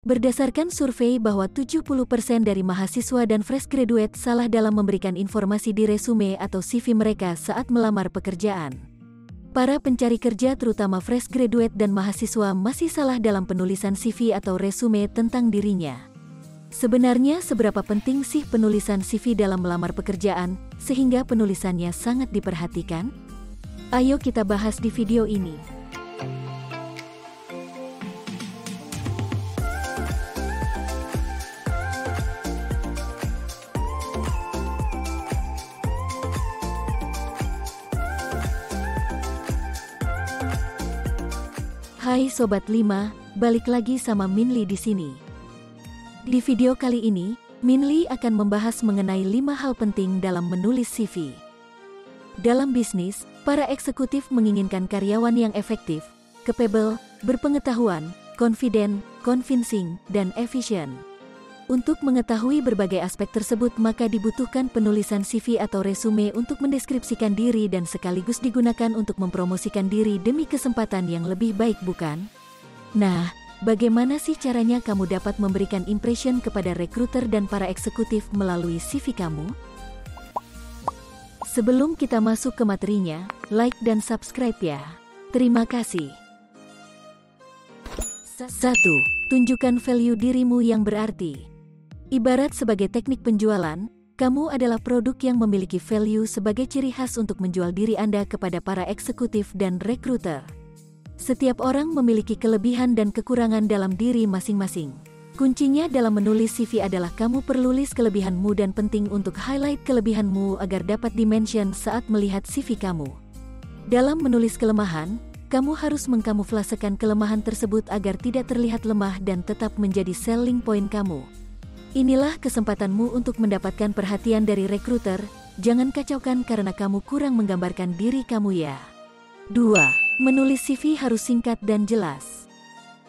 Berdasarkan survei bahwa 70% dari mahasiswa dan fresh graduate salah dalam memberikan informasi di resume atau CV mereka saat melamar pekerjaan. Para pencari kerja terutama fresh graduate dan mahasiswa masih salah dalam penulisan CV atau resume tentang dirinya. Sebenarnya seberapa penting sih penulisan CV dalam melamar pekerjaan, sehingga penulisannya sangat diperhatikan? Ayo kita bahas di video ini. Hai Sobat 5, balik lagi sama Minli di sini. Di video kali ini, Minli akan membahas mengenai 5 hal penting dalam menulis CV. Dalam bisnis, para eksekutif menginginkan karyawan yang efektif, capable, berpengetahuan, confident, convincing, dan efisien. Untuk mengetahui berbagai aspek tersebut maka dibutuhkan penulisan CV atau resume untuk mendeskripsikan diri dan sekaligus digunakan untuk mempromosikan diri demi kesempatan yang lebih baik, bukan? Nah, bagaimana sih caranya kamu dapat memberikan impression kepada rekruter dan para eksekutif melalui CV kamu? Sebelum kita masuk ke materinya, like dan subscribe ya. Terima kasih. 1. Tunjukkan value dirimu yang berarti. Ibarat sebagai teknik penjualan, kamu adalah produk yang memiliki value sebagai ciri khas untuk menjual diri Anda kepada para eksekutif dan rekruter. Setiap orang memiliki kelebihan dan kekurangan dalam diri masing-masing. Kuncinya dalam menulis CV adalah kamu perlu list kelebihanmu dan penting untuk highlight kelebihanmu agar dapat dimention saat melihat CV kamu. Dalam menulis kelemahan, kamu harus mengkamuflasekan kelemahan tersebut agar tidak terlihat lemah dan tetap menjadi selling point kamu. Inilah kesempatanmu untuk mendapatkan perhatian dari rekruter, jangan kacaukan karena kamu kurang menggambarkan diri kamu ya. 2. Menulis CV harus singkat dan jelas.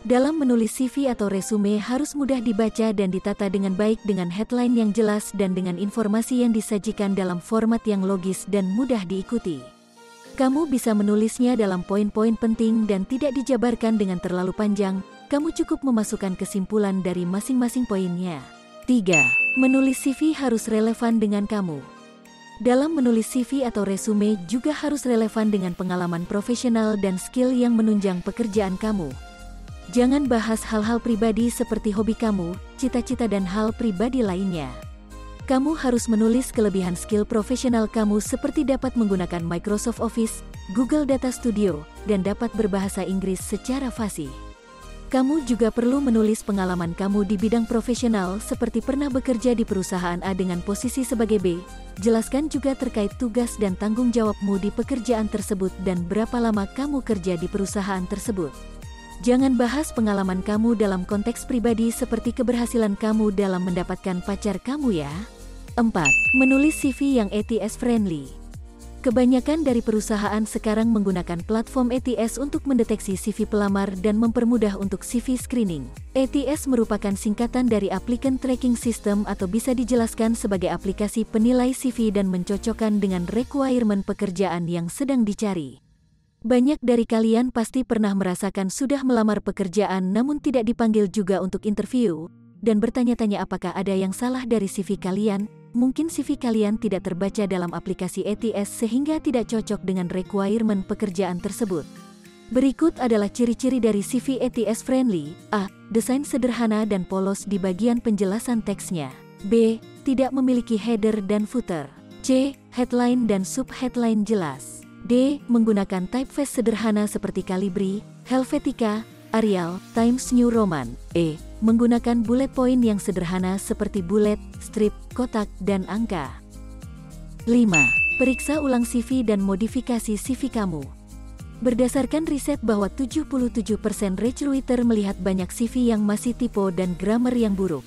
Dalam menulis CV atau resume harus mudah dibaca dan ditata dengan baik dengan headline yang jelas dan dengan informasi yang disajikan dalam format yang logis dan mudah diikuti. Kamu bisa menulisnya dalam poin-poin penting dan tidak dijabarkan dengan terlalu panjang, kamu cukup memasukkan kesimpulan dari masing-masing poinnya. 3. Menulis CV harus relevan dengan kamu. Dalam menulis CV atau resume juga harus relevan dengan pengalaman profesional dan skill yang menunjang pekerjaan kamu. Jangan bahas hal-hal pribadi seperti hobi kamu, cita-cita dan hal pribadi lainnya. Kamu harus menulis kelebihan skill profesional kamu seperti dapat menggunakan Microsoft Office, Google Data Studio, dan dapat berbahasa Inggris secara fasih. Kamu juga perlu menulis pengalaman kamu di bidang profesional seperti pernah bekerja di perusahaan A dengan posisi sebagai B. Jelaskan juga terkait tugas dan tanggung jawabmu di pekerjaan tersebut dan berapa lama kamu kerja di perusahaan tersebut. Jangan bahas pengalaman kamu dalam konteks pribadi seperti keberhasilan kamu dalam mendapatkan pacar kamu ya. 4. Menulis CV yang ATS friendly. Kebanyakan dari perusahaan sekarang menggunakan platform ATS untuk mendeteksi CV pelamar dan mempermudah untuk CV screening. ATS merupakan singkatan dari Applicant Tracking System atau bisa dijelaskan sebagai aplikasi penilai CV dan mencocokkan dengan requirement pekerjaan yang sedang dicari. Banyak dari kalian pasti pernah merasakan sudah melamar pekerjaan namun tidak dipanggil juga untuk interview, dan bertanya-tanya apakah ada yang salah dari CV kalian. Mungkin CV kalian tidak terbaca dalam aplikasi ATS sehingga tidak cocok dengan requirement pekerjaan tersebut. Berikut adalah ciri-ciri dari CV ATS friendly. A. Desain sederhana dan polos di bagian penjelasan teksnya. B. Tidak memiliki header dan footer. C. Headline dan sub-headline jelas. D. Menggunakan typeface sederhana seperti Calibri, Helvetica, Arial, Times New Roman. E. Menggunakan bullet point yang sederhana seperti bullet, strip, kotak, dan angka. 5. Periksa ulang CV dan modifikasi CV kamu. Berdasarkan riset bahwa 77% recruiter melihat banyak CV yang masih typo dan grammar yang buruk.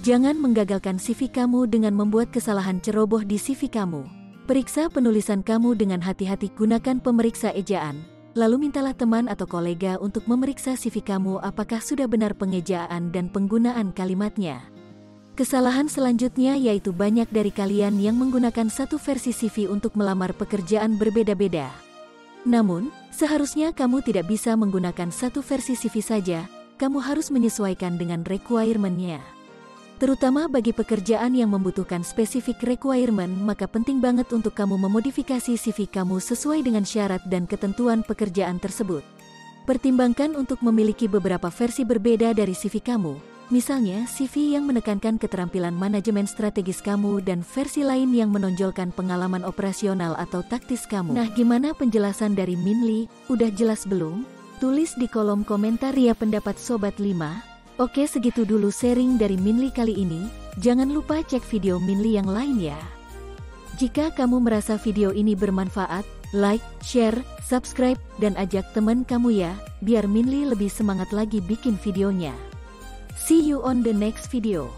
Jangan menggagalkan CV kamu dengan membuat kesalahan ceroboh di CV kamu. Periksa penulisan kamu dengan hati-hati, gunakan pemeriksa ejaan. Lalu mintalah teman atau kolega untuk memeriksa CV kamu apakah sudah benar pengejaan dan penggunaan kalimatnya. Kesalahan selanjutnya yaitu banyak dari kalian yang menggunakan satu versi CV untuk melamar pekerjaan berbeda-beda. Namun, seharusnya kamu tidak bisa menggunakan satu versi CV saja, kamu harus menyesuaikan dengan requirement-nya. Terutama bagi pekerjaan yang membutuhkan spesifik requirement, maka penting banget untuk kamu memodifikasi CV kamu sesuai dengan syarat dan ketentuan pekerjaan tersebut. Pertimbangkan untuk memiliki beberapa versi berbeda dari CV kamu, misalnya CV yang menekankan keterampilan manajemen strategis kamu dan versi lain yang menonjolkan pengalaman operasional atau taktis kamu. Nah, gimana penjelasan dari Min Lee? Udah jelas belum? Tulis di kolom komentar ya pendapat Sobat 5. Oke, segitu dulu sharing dari Min Lee kali ini. Jangan lupa cek video Min Lee yang lain ya. Jika kamu merasa video ini bermanfaat, like, share, subscribe, dan ajak teman kamu ya, biar Min Lee lebih semangat lagi bikin videonya. See you on the next video.